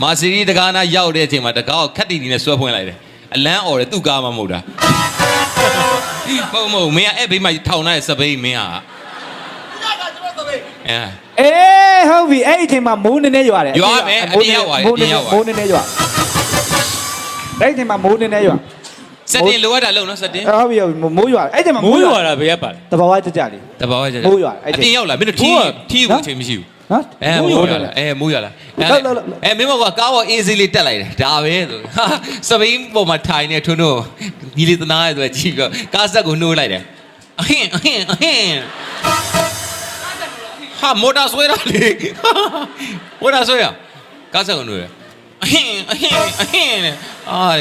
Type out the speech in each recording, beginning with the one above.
မာစီရီတကားနာရောက်တဲ့အချိန်မှာတကားကိုခက်တီတီနဲ့ဆွဲဖွင့်လိုက်တယ်အလန်းអော်တယ်သူ့ကားမှမဟုတ်တာမဟုတ်မင်းအဲ့ဘေးမှာထောင်နေတဲ့စပိန်မင်းဟာဟုတ်ပြီအဲ့ဒီအချိန်မှာမိုးနည်းနည်းရွာတယ်ရွာမယ်အပြင်ရောက်သွားတယ်အပြင်ရောက်သွားမိုးနည်းနည်းရွာအဲ့ဒီအချိန်မှာမိုးနည်းနည်းရွာစက်တင်လိုရတာလုံးနော်စက်တင်ဟုတ်ပြီမိုးရွာအဲ့ဒီအချိန်မှာမိုးရွာတာဘယ်ရပါလဲတဘာဝကြကြလေးတဘာဝကြကြမိုးရွာအဲ့ဒီအပြင်ရောက်လာမင်းတို့ထီးကိုအချိန်မရှိဘူးနော်မိုးရွာလာမိုးရွာလာမင်းမကကားပေါ်အေးစေးလေးတက်လိုက်တယ်ဒါပဲဆိုစပိန်ပေါ်မှာထိုင်နေထွန်းတို့ညီလေးတနာရဲ့ဆိုကြည့်ပြီးကားဆက်ကိုနှိုးလိုက်တယ်အဟင်ဟာမော်တာဆွဲတာလေမော်တာဆွဲရကားဆက်ကိုနှိုးရအဟင်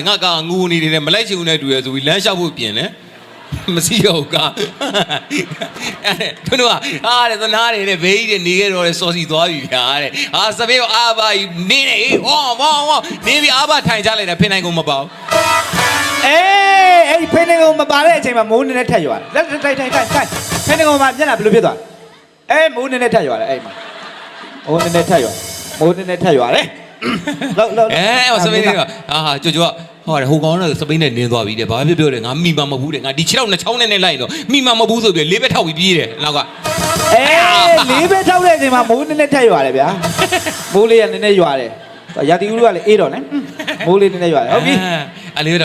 ငါကငူနေတယ်မလိုက်ချင်ဘူးနဲ့တူရဆိုပြီးလမ်းလျှောက်ဖို့ပြင်တယ်မရှိတော့ကားတို့ကတဲ့သနားတွေနဲ့ဘေးကြီးတွေနေခဲ့တော့စောစီသွားပြီဗျာတဲ့စပင်းကိုအာဘာနေနေဟောနေပြီးအာဘာထိုင်ကြလိုက်တာဖိနိုင်ကုန်မပေါ့အဲ့ဒီဖိနေကုန်မပါတဲ့အချိန်မှာမိုးနည်းနည်းထက်ရွာလက်ထိုင်ဖိနေကုန်မှာမျက်နှာဘယ်လိုဖြစ်သွားမိုးနည်းနည်းထက်ရွာတယ်အဲ့မှာမိုးနည်းနည်းထက်ရွာတယ်လောက်စပိန်တွေကကြွဟောတယ်ဟိုကောင်တော့စပိန်နဲ့နင်းသွားပြီတဲ့ဘာဖြစ်ပြောတယ်ငါမိမမဟုတ်ဘူးတဲ့ငါဒီ6နှစ်ချောင်းနဲ့လိုက်တော့မိမမဟုတ်ဘူးဆိုပြီးလေးဘက်ထောက်ပြီးပြေးတယ်နောက်ကလေးဘက်ထောက်တဲ့အချိန်မှာမိုးနည်းနည်းထက်ရွာတယ်ဗျာမိုးလေးကနည်းနည်းရွာတယ်ရာသီဥတုကလည်းအေးတော့နော်မိုးလေးနည်းနည်းရွာတယ်ဟုတ်ပြီအလေး